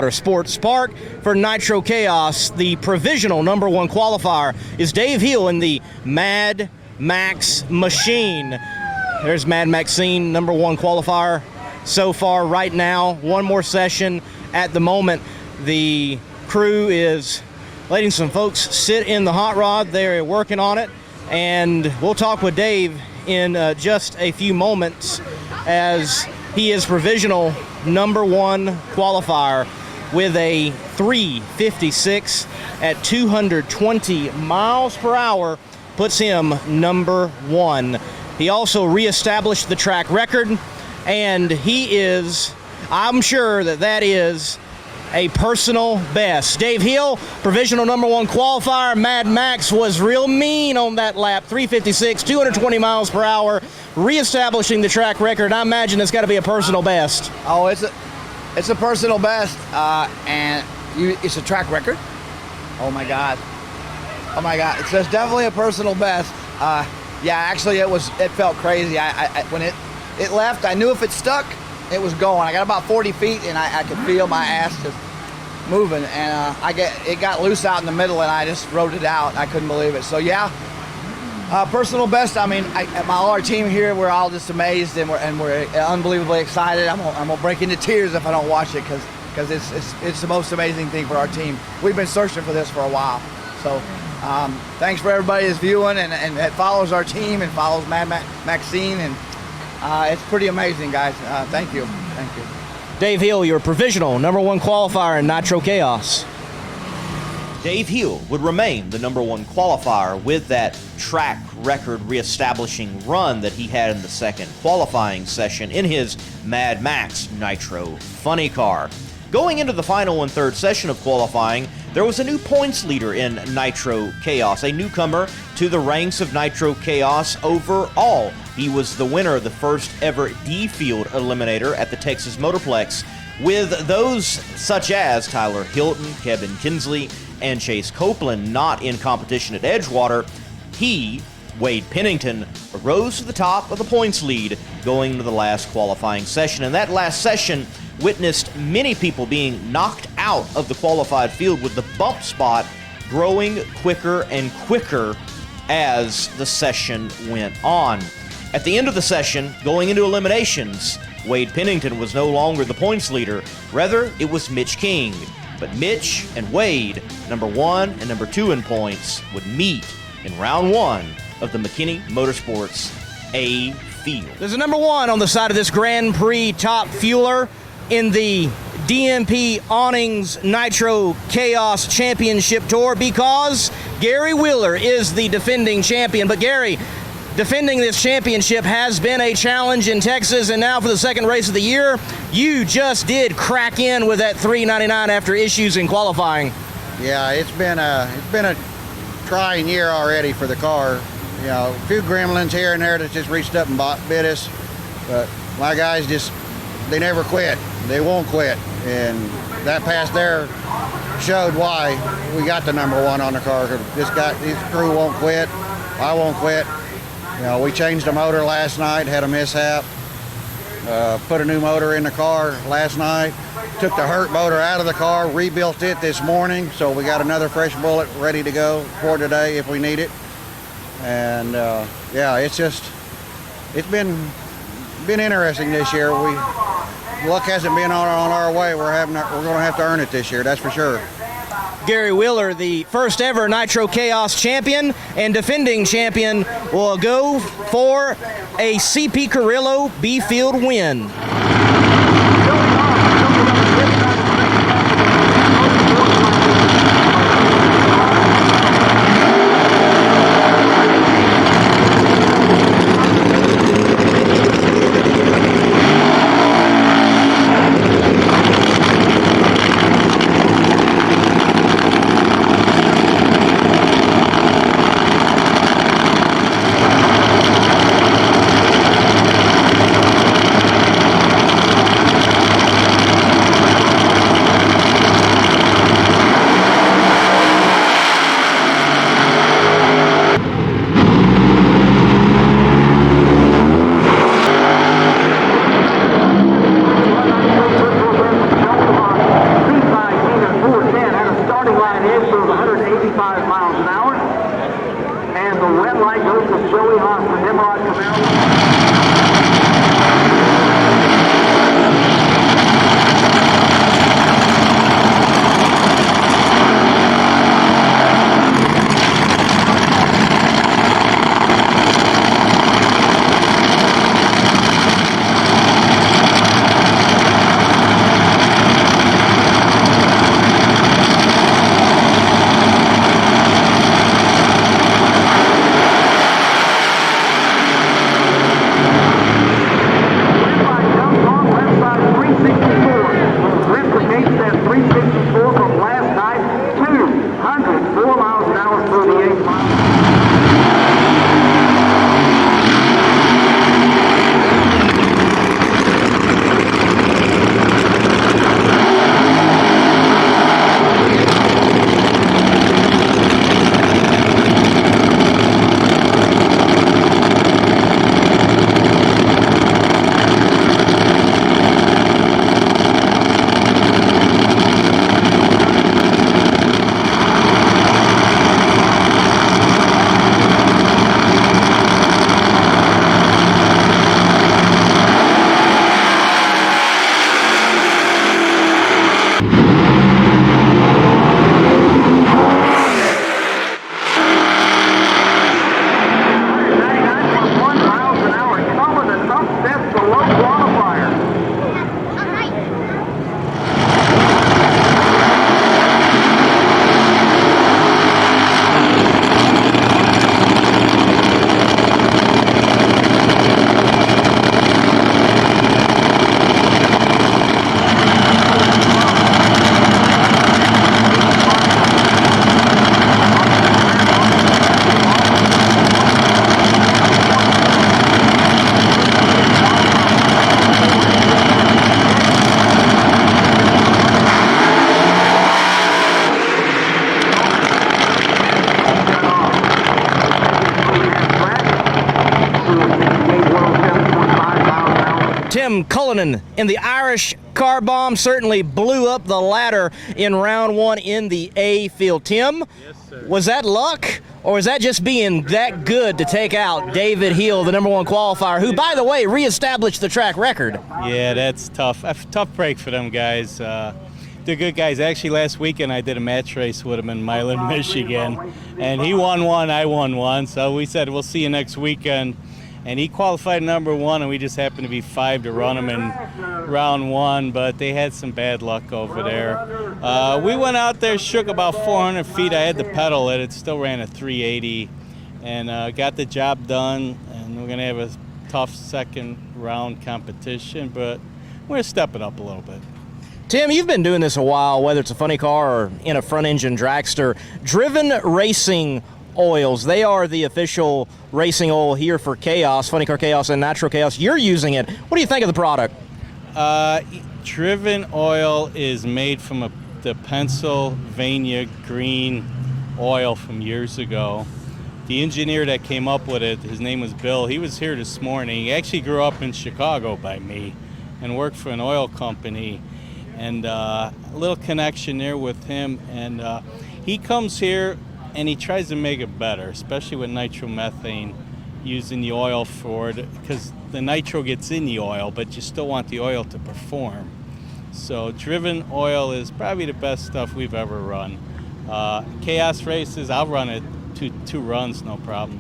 Edgewater Sports Park for Nitro Chaos. The provisional #1 qualifier is Dave Hill in the Mad Max machine. There's Mad Maxine, #1 qualifier so far right now. One more session at the moment. The crew is letting some folks sit in the hot rod. They're working on it, and we'll talk with Dave in just a few moments, as he is provisional #1 qualifier with a 3:56 at 220 miles per hour, puts him #1. He also reestablished the track record, and I'm sure that is a personal best. Dave Hill, provisional #1 qualifier. Mad Max was real mean on that lap. 3:56, 220 miles per hour, reestablishing the track record. I imagine it's got to be a personal best. Oh, it's a personal best, and it's a track record. Oh my God. It's definitely a personal best. Yeah, actually, it felt crazy. When it left, I knew if it stuck, it was going. I got about 40 feet, and I could feel my ass just moving, and it got loose out in the middle, and I just rode it out. I couldn't believe it. So yeah, personal best. I mean, all our team here, we're all just amazed, and we're unbelievably excited. I'm gonna break into tears if I don't watch it, because it's the most amazing thing for our team. We've been searching for this for a while. So thanks for everybody that's viewing and that follows our team and follows Mad Maxine, and it's pretty amazing, guys. Thank you. Dave Hill, your provisional #1 qualifier in Nitro Chaos. Dave Hill would remain the #1 qualifier with that track record reestablishing run that he had in the second qualifying session in his Mad Max Nitro Funny Car. Going into the final and third session of qualifying, there was a new points leader in Nitro Chaos, a newcomer to the ranks of Nitro Chaos overall. He was the winner of the first ever D-Field Eliminator at the Texas Motorplex, with those such as Tyler Hilton, Kevin Kinsley, and Chase Copeland not in competition at Edgewater. He, Wade Pennington, rose to the top of the points lead going into the last qualifying session. And that last session witnessed many people being knocked out of the qualified field, with the bump spot growing quicker and quicker as the session went on. At the end of the session, going into eliminations, Wade Pennington was no longer the points leader. Rather, it was Mitch King. But Mitch and Wade, #1 and #2 in points, would meet in round 1 of the McKinney Motorsports A field. There's a #1 on the side of this Grand Prix top fueler in the DMP Awnings Nitro Chaos Championship Tour, because Gary Wheeler is the defending champion. But Gary, defending this championship has been a challenge in Texas, and now for the second race of the year, you just did crack in with that 399 after issues in qualifying. Yeah, it's been a trying year already for the car. You know, a few gremlins here and there that just reached up and bit us, but my guys they never quit. They won't quit, and that pass there showed why we got the #1 on the car. This crew won't quit. I won't quit. You know, we changed the motor last night, had a mishap, put a new motor in the car last night, took the hurt motor out of the car, rebuilt it this morning, so we got another fresh bullet ready to go for today if we need it. And yeah, it's been interesting this year. Luck hasn't been on our way. We're going to have to earn it this year, that's for sure. Gary Wheeler, the first ever Nitro Chaos champion and defending champion, will go for a CP Carrillo B-Field win. 35 miles an hour. And the red light goes to Joey Hoffman, Nimrod Camaro. Tim Cullinan in the Irish car bomb certainly blew up the ladder in round one in the A field. Tim, yes, sir. Was that luck, or was that just being that good to take out David Hill, the #1 qualifier, who, by the way, reestablished the track record? Yeah, that's tough. A tough break for them guys. They're good guys. Actually, last weekend I did a match race with him in Milan, Michigan, and he won one, I won one. So we said we'll see you next weekend. And he qualified #1, and we just happened to be 5 to run him in round one, but they had some bad luck over there. We went out there, shook about 400 feet. I had to pedal it. It still ran at 380, and got the job done. And we're going to have a tough second round competition, but we're stepping up a little bit. Tim, you've been doing this a while, whether it's a funny car or in a front-engine dragster. Driven Racing Oils, they are the official racing oil here for Chaos, Funny Car Chaos and Nitro Chaos. You're using it. What do you think of the product? Driven oil is made from the Pennsylvania green oil from years ago. The engineer that came up with it, his name was Bill. He was here this morning. He actually grew up in Chicago by me and worked for an oil company. And a little connection there with him. And he comes here and he tries to make it better, especially with nitromethane, using the oil for it, because the nitro gets in the oil, but you still want the oil to perform. So Driven Oil is probably the best stuff we've ever run. Chaos races, I'll run it two runs, no problem.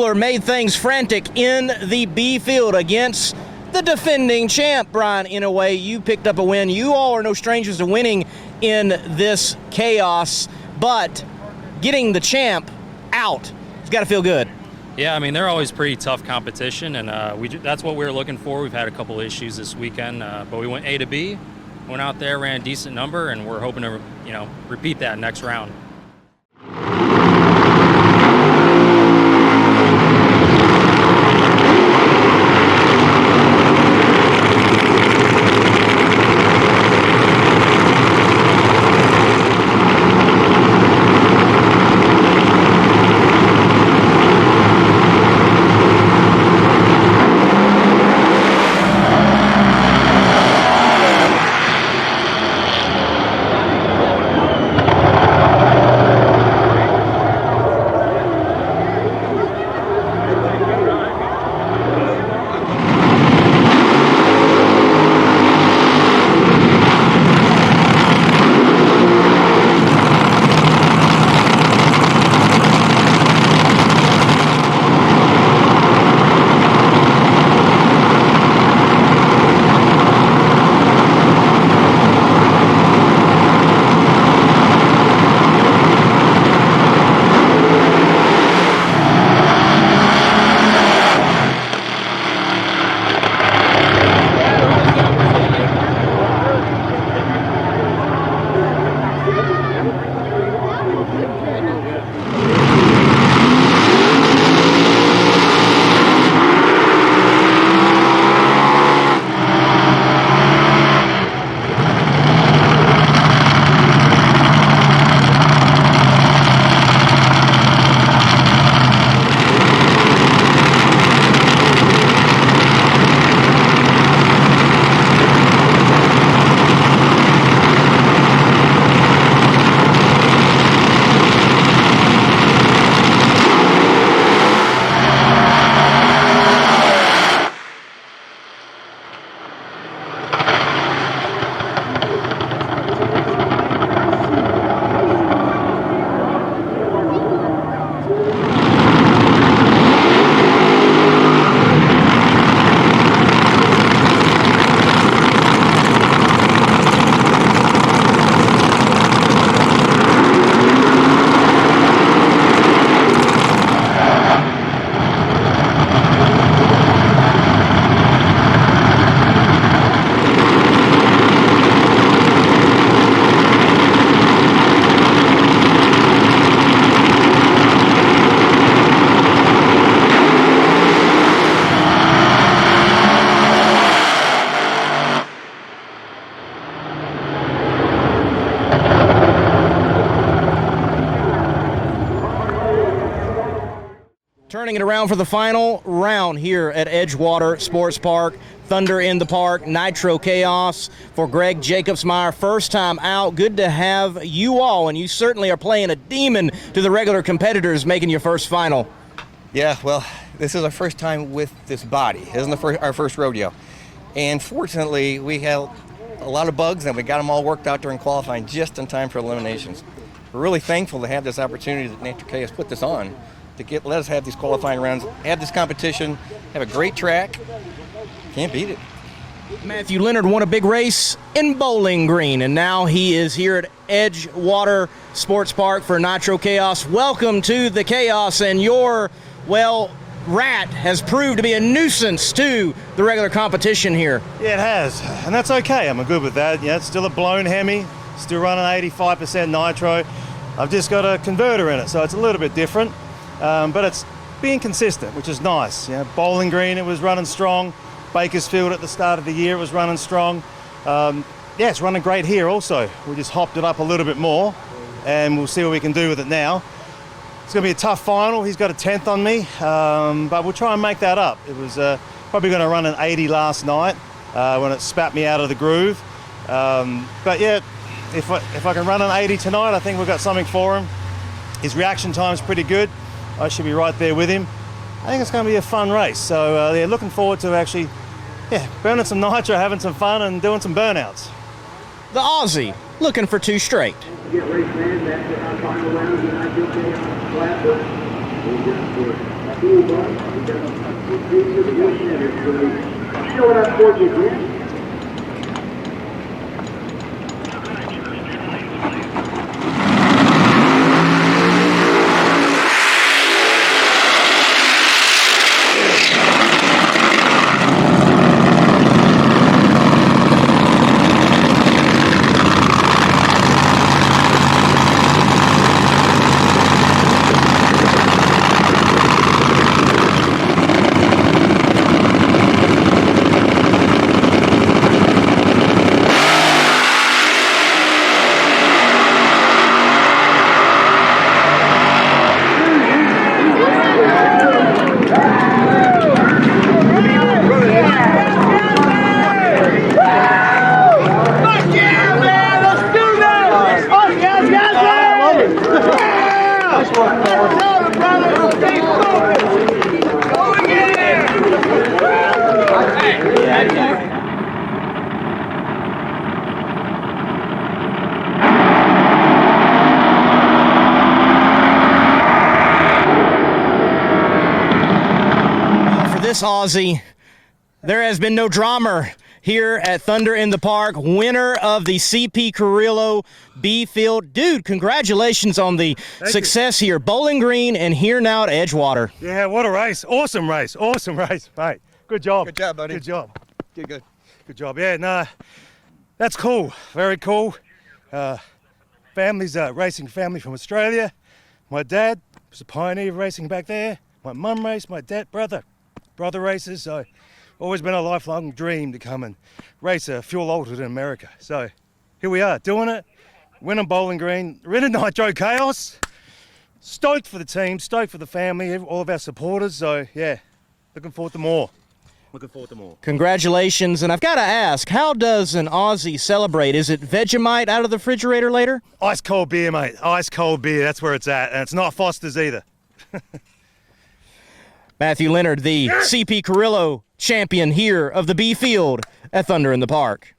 Miller made things frantic in the B field against the defending champ. Brian, in a way, you picked up a win. You all are no strangers to winning in this chaos, but getting the champ out, it's got to feel good. Yeah, I mean, they're always pretty tough competition, and that's what we were looking for. We've had a couple issues this weekend, but we went A to B, went out there, ran a decent number, and we're hoping to, repeat that next round. Turning it around for the final round here at Edgewater Sports Park. Thunder in the Park, Nitro Chaos for Greg Jacobsmeyer. First time out. Good to have you all, and you certainly are playing a demon to the regular competitors making your first final. Yeah, well, this is our first time with this body. This isn't our first rodeo. And fortunately, we had a lot of bugs, and we got them all worked out during qualifying just in time for eliminations. We're really thankful to have this opportunity that NITRO CHAOS put this on to let us have these qualifying rounds, have this competition, have a great track. Can't beat it. Matthew Leonard won a big race in Bowling Green, and now he is here at Edgewater Sports Park for Nitro Chaos. Welcome to the Chaos, and your, rat has proved to be a nuisance to the regular competition here. Yeah, it has, and that's okay. I'm good with that. Yeah, it's still a blown Hemi, still running 85% nitro. I've just got a converter in it, so it's a little bit different, but it's being consistent, which is nice. Bowling Green, it was running strong. Bakersfield at the start of the year, it was running strong. It's running great here also. We just hopped it up a little bit more, and we'll see what we can do with it now. It's going to be a tough final. He's got a 10th on me, but we'll try and make that up. It was probably going to run an 80 last night when it spat me out of the groove. But yeah, if I can run an 80 tonight, I think we've got something for him. His reaction time's pretty good. I should be right there with him. I think it's going to be a fun race. So looking forward to actually burning some nitro, having some fun, and doing some burnouts. The Aussie looking for 2 straight. Get race fans after our final round of the Nitro Chaos Classic. We just Showing up for you again. This Aussie, there has been no drama here at Thunder in the Park. Winner of the CP Carrillo B Field. Dude, congratulations on the success here. Bowling Green and here now at Edgewater. Yeah, what a race. Awesome race, mate. Good job. Good job, buddy. Good job. Did good. Good job. Yeah, no, that's cool. Very cool. Family's a racing family from Australia. My dad was a pioneer of racing back there. My mum raced, my dad, brother races. So always been a lifelong dream to come and race a fuel altered in America. So here we are doing it. Winning Bowling Green, winning NITRO Chaos. Stoked for the team, stoked for the family, all of our supporters. So yeah, looking forward to more. Congratulations. And I've got to ask, how does an Aussie celebrate? Is it Vegemite out of the refrigerator later? Ice cold beer, mate. Ice cold beer, that's where it's at. And it's not Foster's either. Matthew Leonard, the CP Carrillo champion here of the B Field at Thunder in the Park.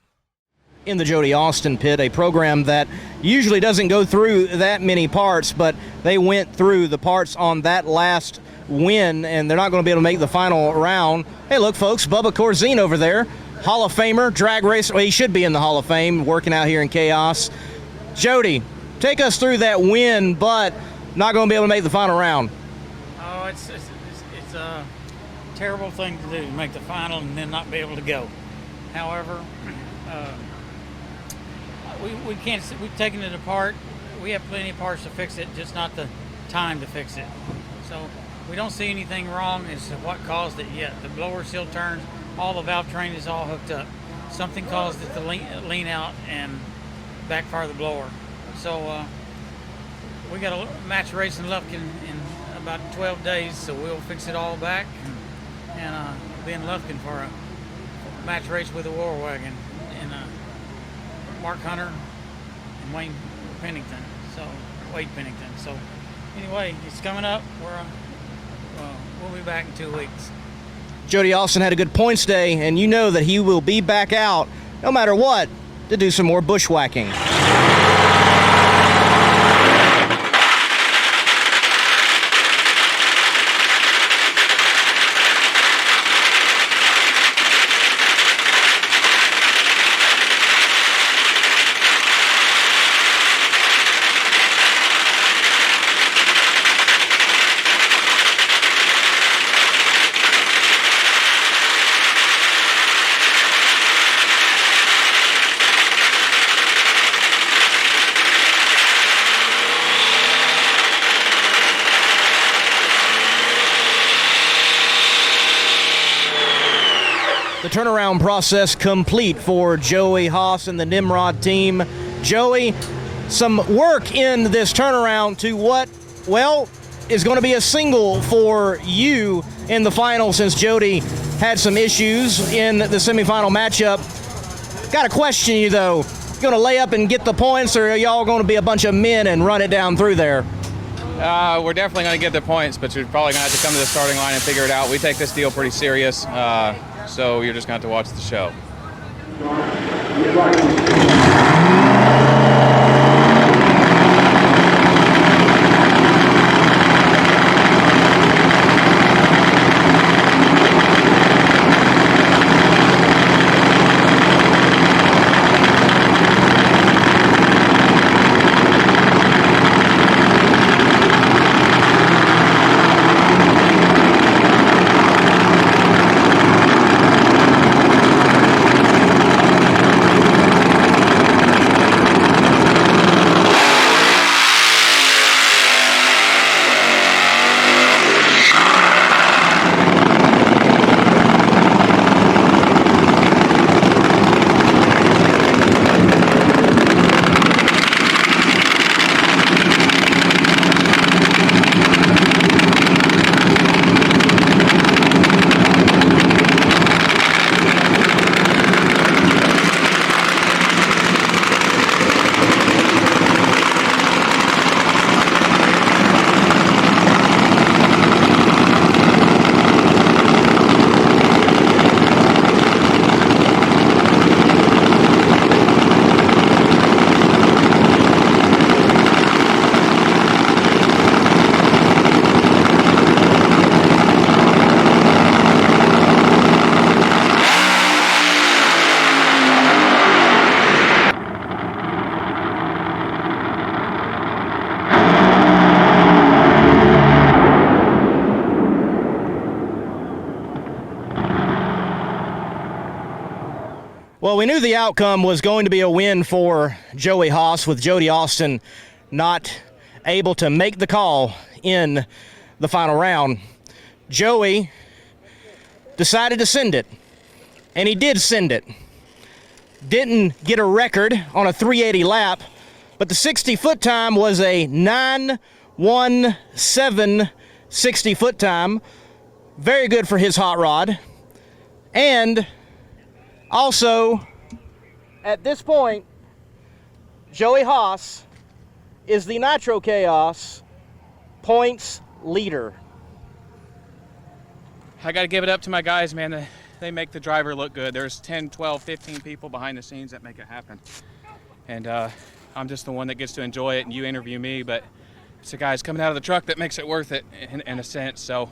In the Jody Austin pit, a program that usually doesn't go through that many parts, but they went through the parts on that last win, and they're not going to be able to make the final round. Hey, look, folks, Bubba Corzine over there, Hall of Famer, drag racer. Well, he should be in the Hall of Fame, working out here in Chaos. Jody, take us through that win, but not going to be able to make the final round. Oh, it's a terrible thing to do, make the final and then not be able to go. However, we can't. We've taken it apart. We have plenty of parts to fix it, just not the time to fix it. So we don't see anything wrong as to what caused it yet. The blower still turns. All the valve train is all hooked up. Something caused it to lean out and backfire the blower. So we got a match race in Lufkin in about 12 days, so we'll fix it all back and be in Lufkin for a match race with a war wagon and Mark Hunter and Wade Pennington. So anyway, it's coming up. We'll be back in 2 weeks. Jody Austin had a good points day, and you know that he will be back out no matter what to do some more bushwhacking. The turnaround process complete for Joey Haas and the Nimrod team. Joey, some work in this turnaround to what, well, is going to be a single for you in the final since Jody had some issues in the semifinal matchup. Got to question you, though. You going to lay up and get the points, or are y'all going to be a bunch of men and run it down through there? We're definitely going to get the points, but you're probably going to have to come to the starting line and figure it out. We take this deal pretty serious, so you're just going to have to watch the show. Well, we knew the outcome was going to be a win for Joey Haas, with Jody Austin not able to make the call in the final round. Joey decided to send it, and he did send it. Didn't get a record on a 380 lap, but the 60-foot time was a 9:17 60-foot time. Very good for his hot rod. And also, at this point, Joey Haas is the Nitro Chaos points leader. I got to give it up to my guys, man. They make the driver look good. There's 10, 12, 15 people behind the scenes that make it happen. And I'm just the one that gets to enjoy it, and you interview me, but it's the guys coming out of the truck that makes it worth it in a sense. So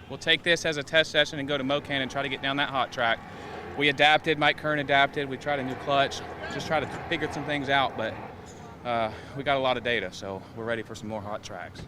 we'll take this as a test session and go to Mocan and try to get down that hot track. We adapted, Mike Kern adapted, we tried a new clutch, just try to figure some things out, but we got a lot of data, so we're ready for some more hot tracks.